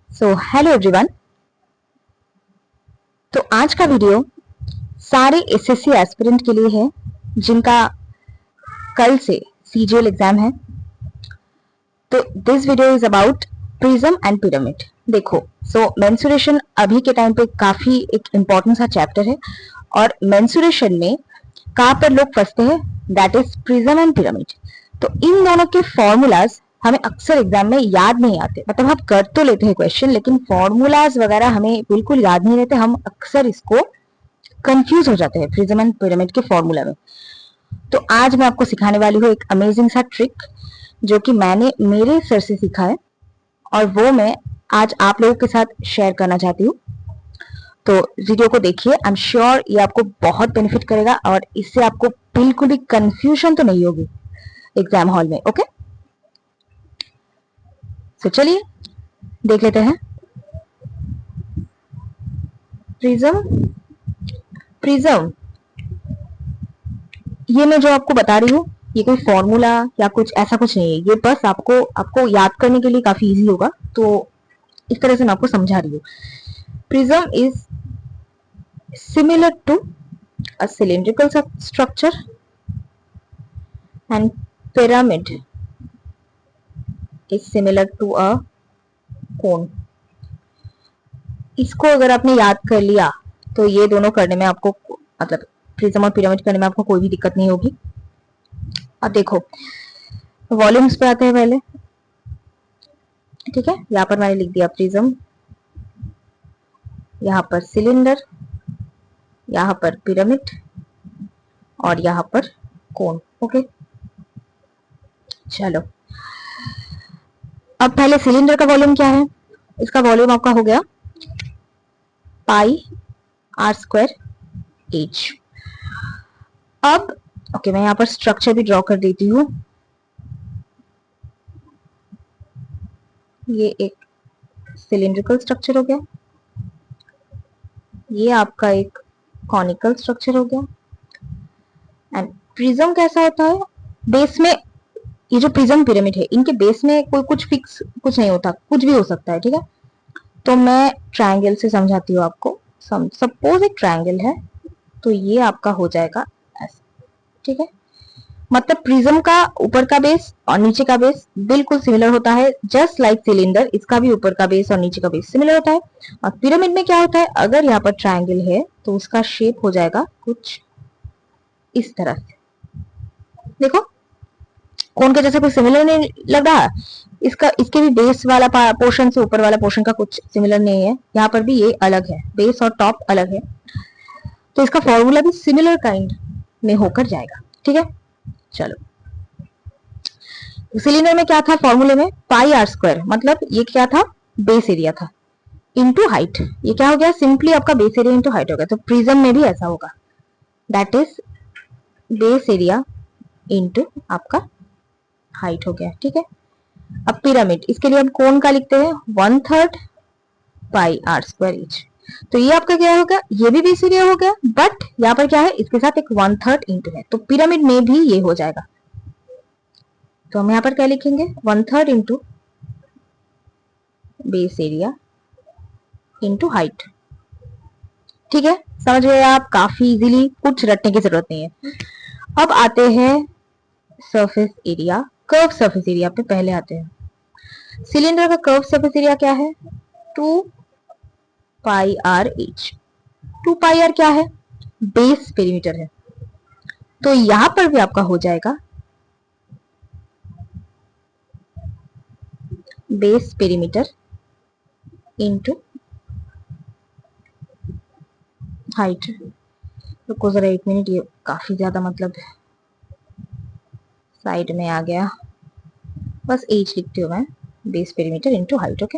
So hello everyone. तो आज का वीडियो सारे एसएससी एस्पिरेंट के लिए है जिनका कल से सीजीएल एग्जाम है। तो this video is about prism and pyramid. देखो, मेंसुरेशन अभी के टाइम पे काफी एक इम्पोर्टेंट सा चैप्टर है और मेंसुरेशन में कहां पर लोग फंसते हैं, that is prism and pyramid. तो इन दोनों के फॉर्मूलाज हमें अक्सर एग्जाम में याद नहीं आते, मतलब हम कर तो लेते हैं क्वेश्चन लेकिन फॉर्मूलाज वगैरह हमें बिल्कुल याद नहीं रहते। हम अक्सर इसको कंफ्यूज हो जाते हैं प्रिज्म एंड पिरामिड के फॉर्मूला में। तो आज मैं आपको सिखाने वाली हूँ एक अमेजिंग सा ट्रिक जो कि मैंने मेरे सर से सीखा है और वो मैं आज आप लोगों के साथ शेयर करना चाहती हूँ। तो वीडियो को देखिए, आई एम श्योर ये आपको बहुत बेनिफिट करेगा और इससे आपको बिल्कुल भी कंफ्यूजन तो नहीं होगी एग्जाम हॉल में। ओके, तो चलिए देख लेते हैं। प्रिज्म प्रिज्म ये मैं जो आपको बता रही हूँ ये कोई फॉर्मूला या कुछ ऐसा कुछ नहीं है, ये बस आपको याद करने के लिए काफी इजी होगा। तो इस तरह से मैं आपको समझा रही हूँ। Prism is similar to a cylindrical structure and pyramid is similar to a cone. इसको अगर आपने याद कर लिया तो ये दोनों करने में आपको, मतलब प्रिज्म और पिरामिड करने में आपको कोई भी दिक्कत नहीं होगी। अब देखो, वॉल्यूम्स पे आते हैं पहले। ठीक है, यहाँ पर मैंने लिख दिया प्रिज्म, यहाँ पर सिलेंडर, यहाँ पर पिरामिड और यहाँ पर कोन। ओके, चलो अब पहले सिलेंडर का वॉल्यूम क्या है। इसका वॉल्यूम आपका हो गया पाई आर स्क्वायर एच। अब ओके, मैं यहाँ पर स्ट्रक्चर भी ड्रॉ कर देती हूँ। ये एक सिलिंड्रिकल स्ट्रक्चर हो गया, ये आपका एक कॉनिकल स्ट्रक्चर हो गया। एंड प्रिज्म कैसा होता है, बेस में ये जो प्रिज्म पिरामिड है इनके बेस में कोई कुछ फिक्स कुछ नहीं होता, कुछ भी हो सकता है। ठीक है, तो मैं ट्रायंगल से समझाती हूँ आपको। सपोज एक ट्रायंगल है तो ये आपका हो जाएगा ऐसा। ठीक है, मतलब प्रिज्म का ऊपर का बेस और नीचे का बेस बिल्कुल सिमिलर होता है, जस्ट लाइक सिलेंडर। इसका भी ऊपर का बेस और नीचे का बेस सिमिलर होता है। और पिरामिड में क्या होता है, अगर यहाँ पर ट्रायंगल है तो उसका शेप हो जाएगा कुछ इस तरह से। देखो, कोन के जैसे कुछ सिमिलर नहीं लग रहा, इसके भी बेस वाला पोर्शन से ऊपर वाला पोर्शन का कुछ सिमिलर नहीं है। यहाँ पर भी ये अलग है, बेस और टॉप अलग है, तो इसका फॉर्मूला भी सिमिलर काइंड में होकर जाएगा। ठीक है, चलो सिलेंडर में क्या था फॉर्मूले में, पाई आर स्क्वायर, मतलब ये क्या था, बेस एरिया था इनटू हाइट। ये क्या हो गया, सिंपली आपका बेस एरिया इनटू हाइट हो गया। तो प्रिज्म में भी ऐसा होगा, that is base area into आपका हाइट हो गया। ठीक है, अब पिरामिड, इसके लिए हम कोन का लिखते हैं 1/3 पाई आर स्क्वायर इच। तो ये आपका क्या होगा, ये भी बेस एरिया हो गया, बट यहाँ पर क्या है, इसके साथ एक 1/3 इंटू है, तो पिरामिड में भी ये हो जाएगा। तो हम यहाँ पर क्या लिखेंगे, 1/3 into base area into height. ठीक है, समझ गए आप, काफी इजीली, कुछ रटने की जरूरत नहीं है। अब आते हैं surface area, curve surface area पे पहले आते हैं। सिलेंडर का कर्व सरफेस एरिया क्या है, 2 pi r H. 2 pi are क्या है, बेस पेरीमीटर है, तो यहां पर भी आपका हो जाएगा बेस पेरीमीटर इंटू हाइट। रुको जरा 1 मिनट, ये काफी ज्यादा मतलब साइड में आ गया, बस एच लिखती हूँ मैं, base perimeter into height. Okay,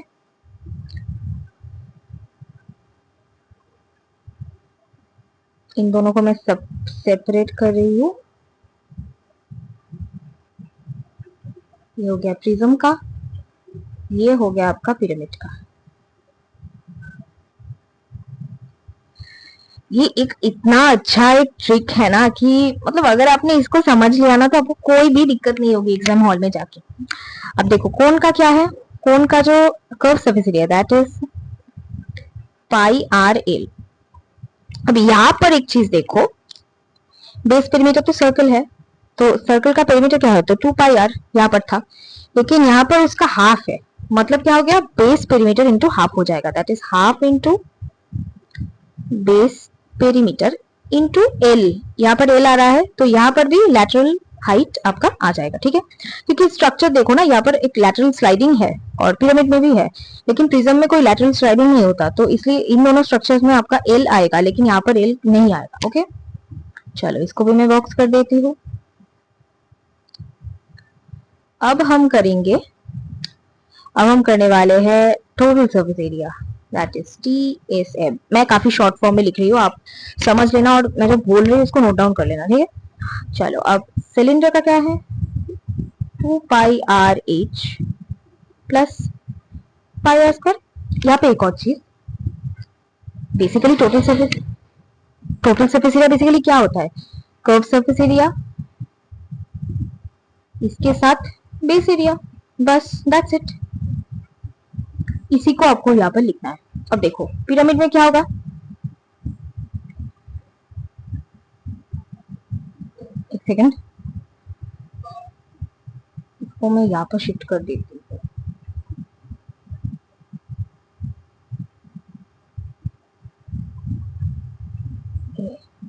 इन दोनों को मैं सब सेपरेट कर रही हूँ। ये हो गया प्रिज्म का, ये हो गया आपका पिरामिड का। ये एक इतना अच्छा एक ट्रिक है ना कि मतलब अगर आपने इसको समझ लिया ना तो आपको कोई भी दिक्कत नहीं होगी एग्जाम हॉल में जाके। अब देखो कोन का क्या है, कोन का जो curve surface area that is pi R L. अब यहां पर एक चीज देखो, बेस पेरीमीटर तो सर्कल है, तो सर्कल का पेरीमीटर क्या है, तो 2 पाई आर यहाँ पर था, लेकिन यहाँ पर उसका हाफ है, मतलब क्या हो गया, बेस पेरीमीटर इंटू हाफ हो जाएगा, that is half into base perimeter into L. यहाँ पर एल आ रहा है, तो यहाँ पर भी लैटरल हाइट आपका आ जाएगा, ठीक है। क्योंकि स्ट्रक्चर देखो ना, यहाँ पर एक लैटरल स्लाइडिंग है और पिरामिड में भी है, लेकिन प्रिज्म में कोई लैटरल स्लाइडिंग नहीं होता, तो इसलिए इन दोनों स्ट्रक्चर्स में आपका एल आएगा, लेकिन यहाँ पर एल नहीं आएगा। ओके, चलो इसको भी मैं बॉक्स कर देती हूँ। अब हम करने वाले हैं total surface area, that is TSM। मैं काफी शॉर्ट फॉर्म में लिख रही हूँ, आप समझ लेना, और मैं जो बोल रही हूँ उसको नोट डाउन कर लेना, ठीक है। चलो, अब सिलेंडर का क्या है, 2 pi r h plus pi r square. यहाँ पे एक और चीज, basically total surface area basically क्या होता है, कर्व सरफेस एरिया इसके साथ बेस एरिया, बस दैट्स इट। इसी को आपको यहाँ पर लिखना है। अब देखो पिरामिड में क्या होगा, एक सेकंड, इसको मैं यहाँ पर शिफ्ट कर देती हूँ।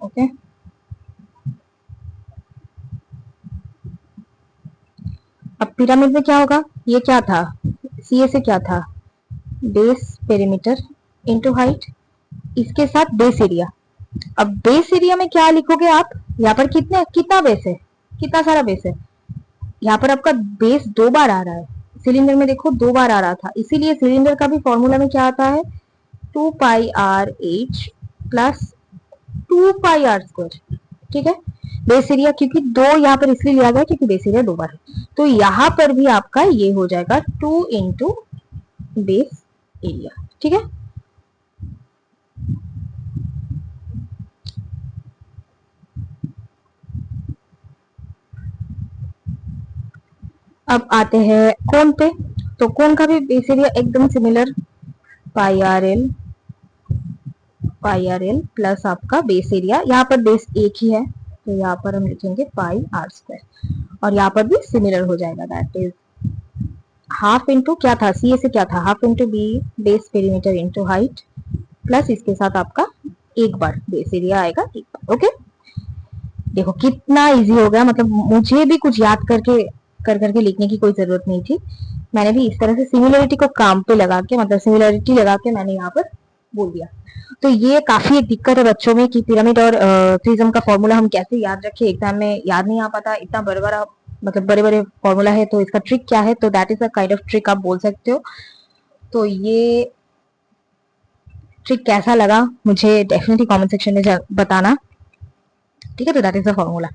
ओके, अब पिरामिड में क्या होगा, ये क्या था, सीए से क्या था, बेस पेरीमीटर इंटू हाइट, इसके साथ बेस एरिया। अब बेस एरिया में क्या लिखोगे आप, यहाँ पर कितना बेस है, कितना सारा बेस है, यहाँ पर आपका बेस 2 बार आ रहा है, सिलेंडर में देखो 2 बार आ रहा था, इसीलिए सिलेंडर का भी फॉर्मूला में क्या आता है, 2 pi r h plus 2 pi r square, ठीक है। बेस एरिया क्योंकि 2 यहाँ पर इसलिए लिया गया क्योंकि बेस एरिया 2 बार है, तो यहाँ पर भी आपका ये हो जाएगा 2 इंटू बेस एरिया, ठीक है। अब आते हैं कोन पे, तो कोन का भी बेस एरिया एकदम सिमिलर, पाई आर एल प्लस आपका बेस एरिया, यहाँ पर बेस एक ही है, तो यहाँ पर हम लिखेंगे पाई आर स्क्वायर, और यहाँ पर भी सिमिलर हो जाएगा, दैट इज हाफ इंटू क्या था, सी ए से क्या था, half into B base perimeter into height, plus इसके साथ आपका एक बार बेस एरिया आएगा, एक बार। ओके, देखो कितना इजी हो गया, मतलब मुझे भी कुछ याद करके लिखने की कोई जरूरत नहीं थी, मैंने भी इस तरह से सिमिलरिटी को काम पे लगा के, मतलब सिमिलरिटी लगा के मैंने यहाँ पर बोल दिया। तो ये काफी एक दिक्कत है बच्चों में कि पिरामिड और प्रिज्म का फॉर्मूला हम कैसे याद रखें, एग्जाम में याद नहीं आ पाता, इतना बड़ा मतलब बड़े बड़े फॉर्मूला है, तो इसका ट्रिक क्या है, तो that is a kind of trick आप बोल सकते हो। तो ये ट्रिक कैसा लगा मुझे डेफिनेटली कमेंट सेक्शन में बताना, ठीक है। तो दैट इज द फॉर्मूला।